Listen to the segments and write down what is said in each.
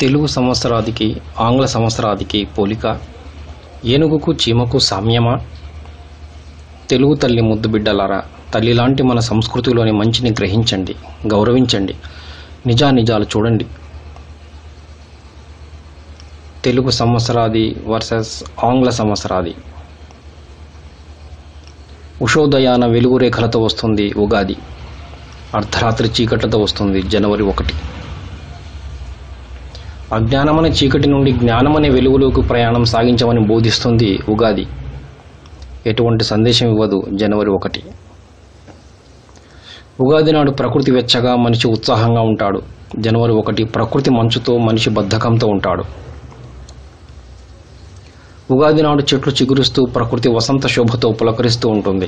తెలుగు సంవత్సరాదికి ఆంగ్ల సంవత్సరాదికి పోలిక, ఏనుగుకు చీమకు సామ్యమా? తెలుగు తల్లి ముద్దు బిడ్డలారా, తల్లిలాంటి మన సంస్కృతిలోని మంచిని గ్రహించండి, గౌరవించండి, నిజానిజాలు చూడండి. తెలుగు సంవత్సరాది వర్సెస్ ఆంగ్ల సంవత్సరాది. ఉషోదయాన వెలుగు రేఖలతో వస్తుంది ఉగాది, అర్ధరాత్రి చీకట్లతో వస్తుంది జనవరి 1. అజ్ఞానమనే చీకటి నుండి జ్ఞానమనే వెలుగులోకి ప్రయాణం సాగించమని బోధిస్తుంది ఉగాది. ఎటువంటి సందేశం ఇవ్వదు జనవరి 1. ఉగాది నాడు ప్రకృతి వెచ్చగా, మనిషి ఉత్సాహంగా ఉంటాడు. జనవరి 1 ప్రకృతి మంచుతో, మనిషి బద్ధకంతో ఉంటాడు. ఉగాది నాడు చెట్లు చిగురుస్తూ, ప్రకృతి వసంత శోభతో పులకరిస్తూ ఉంటుంది.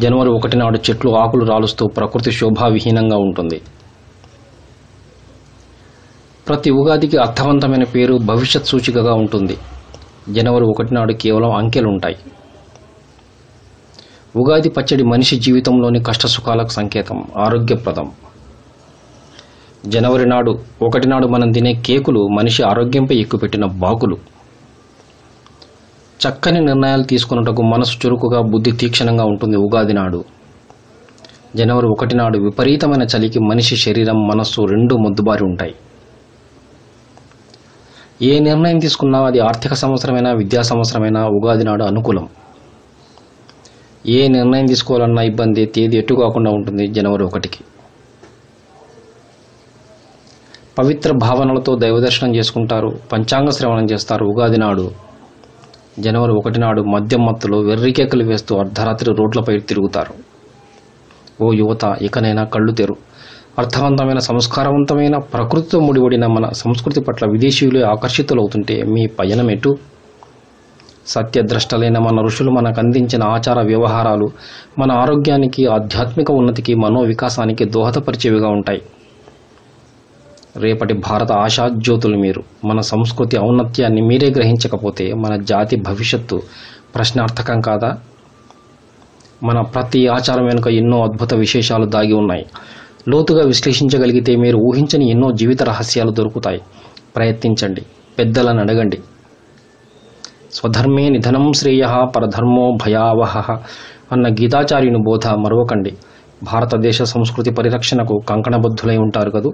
జనవరి 1 నాడు చెట్లు ఆకులు రాలుస్తూ, ప్రకృతి శోభావిహీనంగా ఉంటుంది. ప్రతి ఉగాదికి అర్థవంతమైన పేరు, భవిష్యత్ సూచికగా ఉంటుంది. జనవరి 1 నాడు కేవలం అంకెలుంటాయి. ఉగాది పచ్చడి మనిషి జీవితంలోని కష్టసుఖాలకు సంకేతం, ఆరోగ్యప్రదం. జనవరి 1 నాడు మనం తినే కేకులు మనిషి ఆరోగ్యంపై ఎక్కుపెట్టిన బాకులు. చక్కని నిర్ణయాలు తీసుకున్నటకు మనసు చురుకుగా, బుద్ధి తీక్షణంగా ఉంటుంది ఉగాది నాడు. జనవరి 1 నాడు విపరీతమైన చలికి మనిషి శరీరం, మనస్సు రెండూ మొద్దుబారి ఉంటాయి. ఏ నిర్ణయం తీసుకున్నా అది ఆర్థిక సంవత్సరమైనా, విద్యా సంవత్సరమైనా ఉగాది నాడు అనుకూలం. ఏ నిర్ణయం తీసుకోవాలన్నా ఇబ్బంది, తేదీ ఎటు కాకుండా ఉంటుంది జనవరి 1కి. పవిత్ర భావనలతో దైవదర్శనం చేసుకుంటారు, పంచాంగ శ్రవణం చేస్తారు ఉగాది నాడు. జనవరి 1 నాడు మద్యం మత్తులో వెర్రికేకలు వేస్తూ అర్ధరాత్రి రోడ్లపై తిరుగుతారు. ఓ యువత, ఇకనైనా కళ్ళు తెరు. అర్థవంతమైన, సంస్కారవంతమైన, ప్రకృతితో ముడిపడిన మన సంస్కృతి పట్ల విదేశీయులే ఆకర్షితులవుతుంటే మీ పయనం ఎటు? సత్యద్రష్టలైన మన ఋషులు మనకు అందించిన ఆచార వ్యవహారాలు మన ఆరోగ్యానికి, ఆధ్యాత్మిక ఉన్నతికి, మనోవికాసానికి దోహదపరిచేవిగా ఉంటాయి. రేపటి భారత ఆశాజ్యోతులు మీరు. మన సంస్కృతి ఔన్నత్యాన్ని మీరే గ్రహించకపోతే మన జాతి భవిష్యత్తు ప్రశ్నార్థకం కాదా? మన ప్రతి ఆచారం వెనుక ఎన్నో అద్భుత విశేషాలు దాగి ఉన్నాయి. లోతుగా విశ్లేషించగలిగితే మీరు ఊహించని ఎన్నో జీవిత రహస్యాలు దొరుకుతాయి. ప్రయత్నించండి, పెద్దలను అడగండి. స్వధర్మే నిధనం శ్రేయః పరధర్మో భయావహః అన్న గీతాచార్యుని బోధ మరవకండి. భారతదేశ సంస్కృతి పరిరక్షణకు కంకణబద్ధులై ఉంటారు కదూ.